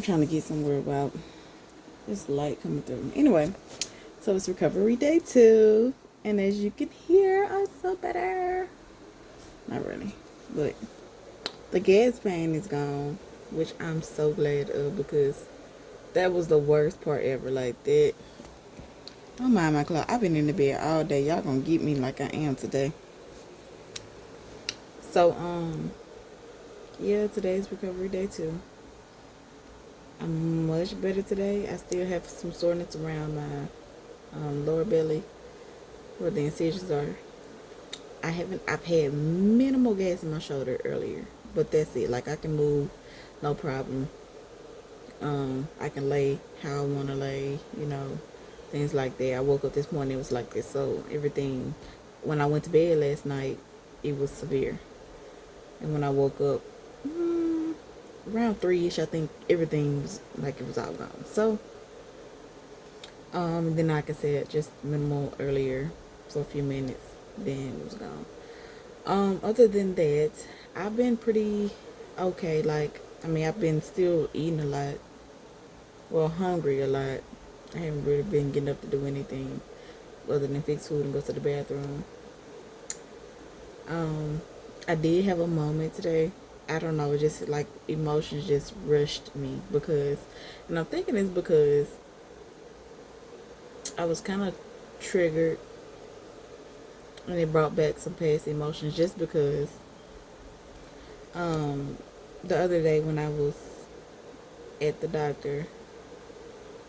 trying to get somewhere about this light coming through. Anyway, so it's recovery day 2. And as you can hear, I feel better. Not really. But the gas pain is gone, which I'm so glad of because that was the worst part ever. Like that. Don't mind my clock. I've been in the bed all day. Y'all gonna get me like I am today. So, yeah, today's recovery day 2. I'm much better today. I still have some soreness around my lower belly where the incisions are. I've had minimal gas in my shoulder earlier, but that's it. Like I can move, no problem. I can lay how I want to lay, things like that. I woke up this morning, it was like this. So everything, when I went to bed last night, it was severe. And when I woke up, around 3-ish, I think everything was like it was all gone. So, then like I said, just minimal earlier for a few minutes, then it was gone. Other than that, I've been pretty okay. Like, I've been still eating a lot. Well, hungry a lot. I haven't really been getting up to do anything other than fix food and go to the bathroom. I did have a moment today. I don't know, just like emotions just rushed me and I'm thinking it's because I was kind of triggered and it brought back some past emotions just because the other day when I was at the doctor,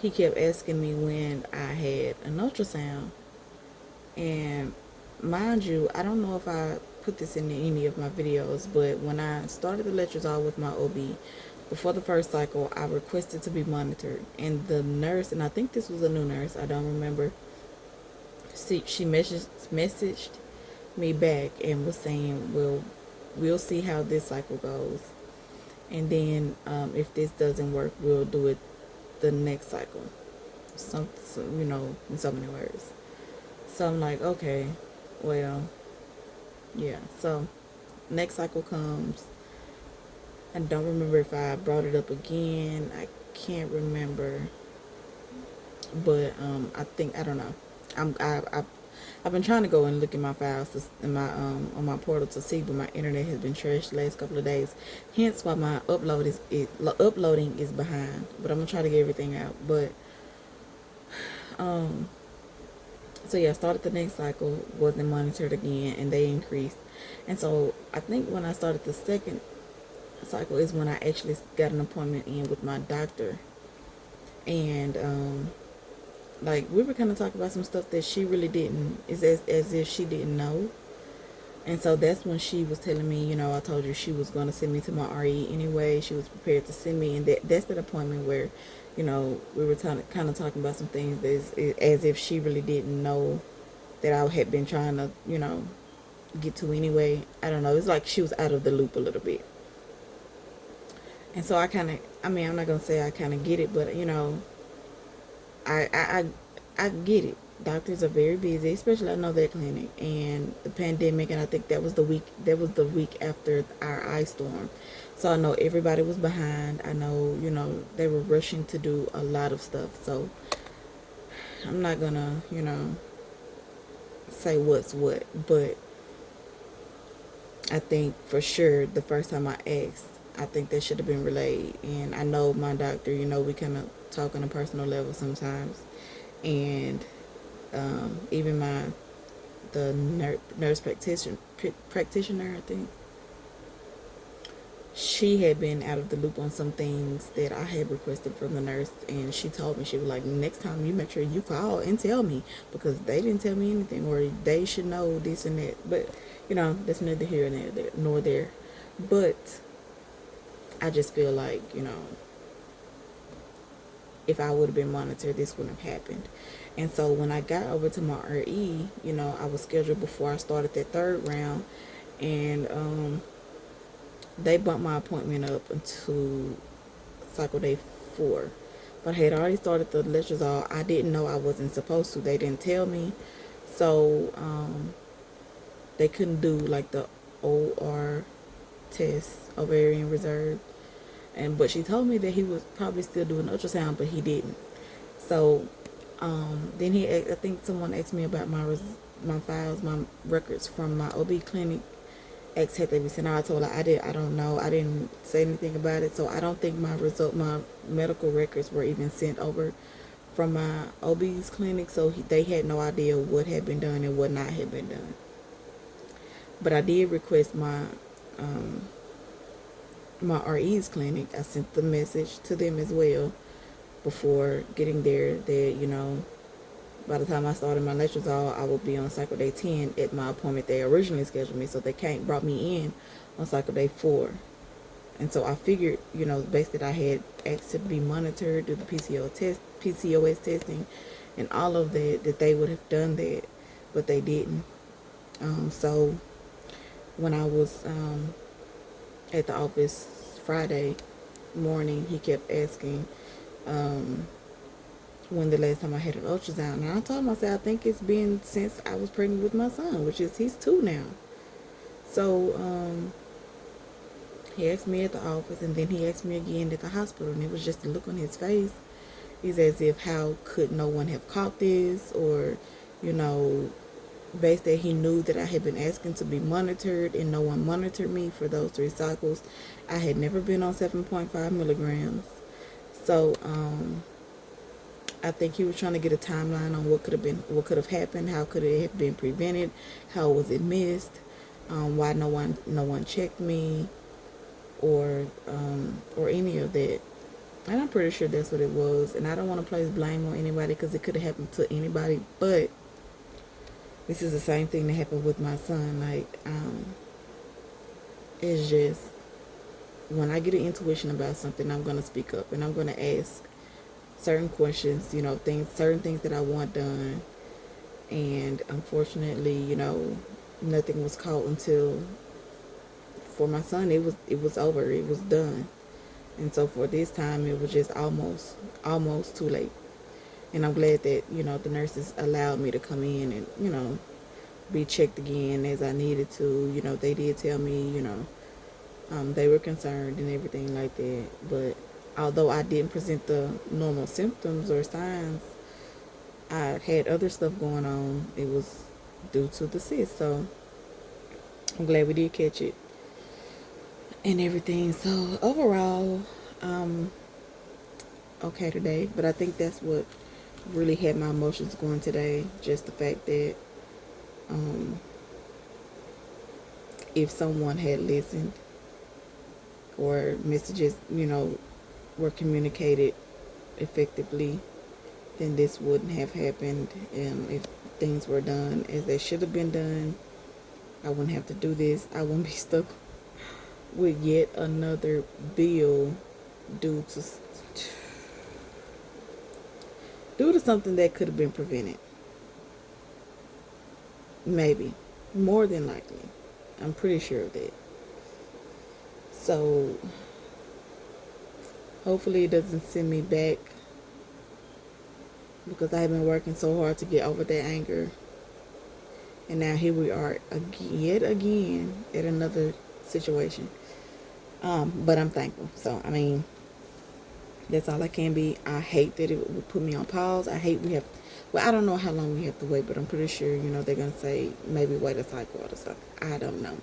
he kept asking me when I had an ultrasound. And mind you, I don't know if I put this in any of my videos, but when I started the letrozole with my OB, before the first cycle, I requested to be monitored. And the nurse, and I think this was a new nurse, I don't remember, she messaged me back and was saying, well, we'll see how this cycle goes. And then if this doesn't work, we'll do it the next cycle. So, in so many words. So I'm like, okay, well, yeah. So next cycle comes. I don't remember if I brought it up again. I can't remember. But I don't know. I've been trying to go and look at my files in my on my portal to see, but my internet has been trashed the last couple of days. Hence why my uploading is behind. But I'm gonna try to get everything out. But so yeah, I started the next cycle, wasn't monitored again, and they increased. And so I think when I started the second cycle is when I actually got an appointment in with my doctor. And like we were kind of talking about some stuff that she really didn't, is as if she didn't know. And so that's when she was telling me, I told you she was going to send me to my RE anyway. She was prepared to send me, and that's that appointment where, we were kind of talking about some things as if she really didn't know that I had been trying to, get to anyway. I don't know. It's like she was out of the loop a little bit. And so I kind of, I'm not going to say I kind of get it, but, I get it. Doctors are very busy, especially I know their clinic, and the pandemic, and I think that was the week after our ice storm. So I know everybody was behind. I know, they were rushing to do a lot of stuff. So I'm not gonna, say what's what, but I think for sure the first time I asked, I think that should have been relayed. And I know my doctor, we kind of talk on a personal level sometimes, and even the nurse practitioner, I think, she had been out of the loop on some things that I had requested from the nurse, and she told me, she was like, next time you make sure you call and tell me, because they didn't tell me anything, or they should know this and that. But that's neither here nor there. But I just feel like, if I would have been monitored, this wouldn't have happened. And so when I got over to my RE, I was scheduled before I started that third round, and they bumped my appointment up into cycle day 4. But I had already started the letrozole. I didn't know I wasn't supposed to. They didn't tell me. So they couldn't do like the OR test, ovarian reserve. but she told me that he was probably still doing ultrasound, but he didn't. So then I think someone asked me about my files, my records from my OB clinic. Asked had they be sent out. I told her I don't know. I didn't say anything about it, so I don't think my medical records were even sent over from my OB's clinic. So they had no idea what had been done and what not had been done. But I did request um, my RE's clinic. I sent the message to them as well before getting there that, by the time I started my letrozole, I will be on cycle day 10 at my appointment they originally scheduled me. So they brought me in on cycle day 4. And so I figured, based that I had asked to be monitored, do the PCOS testing, and all of that they would have done that, but they didn't. So when I was at the office Friday morning, he kept asking when the last time I had an ultrasound. And I told him, I said, I think it's been since I was pregnant with my son, he's 2 now. So he asked me at the office, and then he asked me again at the hospital, and it was just the look on his face. He's as if, how could no one have caught this? Or, based that he knew that I had been asking to be monitored and no one monitored me for those 3 cycles. I had never been on 7.5 milligrams. So I think he was trying to get a timeline on what could have happened, how could it have been prevented, how was it missed, why no one checked me, or any of that. And I'm pretty sure that's what it was. And I don't want to place blame on anybody, because it could have happened to anybody. But this is the same thing that happened with my son. Like, it's just, when I get an intuition about something, I'm going to speak up, and I'm going to ask certain questions, certain things that I want done. And unfortunately, nothing was caught until, for my son, it was over. It was done. And so for this time, it was just almost too late. And I'm glad that, the nurses allowed me to come in and, be checked again as I needed to. They did tell me, they were concerned and everything like that. But although I didn't present the normal symptoms or signs, I had other stuff going on. It was due to the cyst. So I'm glad we did catch it and everything. So overall, okay today. But I think that's what really had my emotions going today. Just the fact that if someone had listened, or messages, were communicated effectively, then this wouldn't have happened. And if things were done as they should have been done, I wouldn't have to do this. I wouldn't be stuck with yet another bill due to something that could have been prevented. Maybe. More than likely. I'm pretty sure of that. So hopefully it doesn't send me back, because I've been working so hard to get over that anger. And now here we are yet again at another situation. But I'm thankful. So, I mean, that's all I can be. I hate that it would put me on pause. I hate I don't know how long we have to wait, but I'm pretty sure, they're going to say maybe wait a cycle or something. I don't know.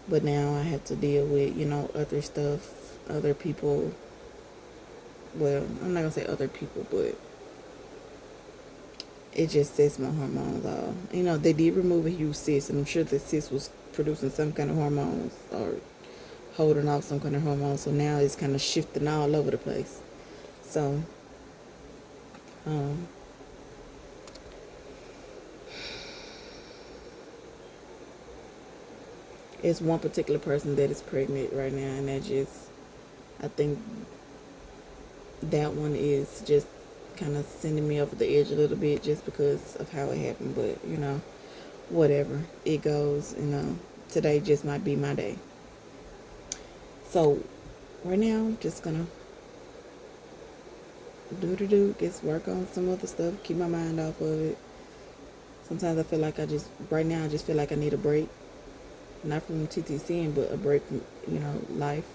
But now I have to deal with, other stuff, other people. Well, I'm not going to say other people, but it just sets my hormones off. They did remove a huge cyst, and I'm sure the cyst was producing some kind of hormones or holding off some kind of hormones. So now it's kind of shifting all over the place. So, it's one particular person that is pregnant right now, and I think that one is just kind of sending me over the edge a little bit, just because of how it happened. But whatever, it goes. Today just might be my day. So right now, I'm just gonna get work on some other stuff, keep my mind off of it. Sometimes I feel like I just feel like I need a break, not from TTCing, but a break from life.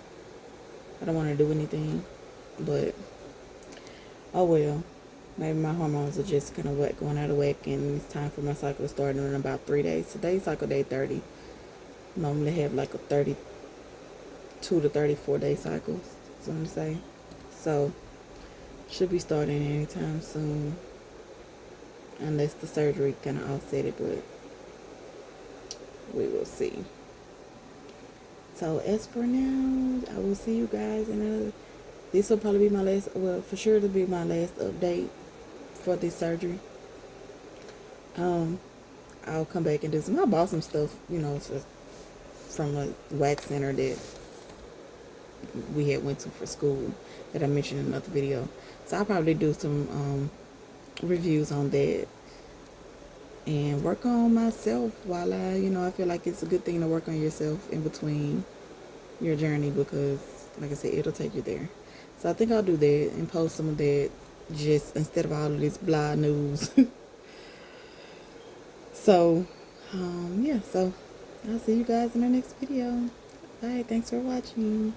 I don't want to do anything, but oh well. Maybe my hormones are just kind of going out of whack, and it's time for my cycle to start in about 3 days. Today's cycle day 30. Normally have like a 32 to 34 day cycle, so I'm say. So should be starting anytime soon, unless the surgery kind of offset it, but we will see. So as for now, I will see you guys in another. This will probably be my last. Well, for sure, it'll be my last update for this surgery. Um, I'll come back and do some. I bought some stuff, from a wax center that we had went to for school that I mentioned in another video. So I'll probably do some reviews on that and work on myself while I feel like it's a good thing to work on yourself in between your journey, because like I said, it'll take you there. So I think I'll do that and post some of that, just instead of all of this blah news. So yeah, so I'll see you guys in the next video. Bye, thanks for watching.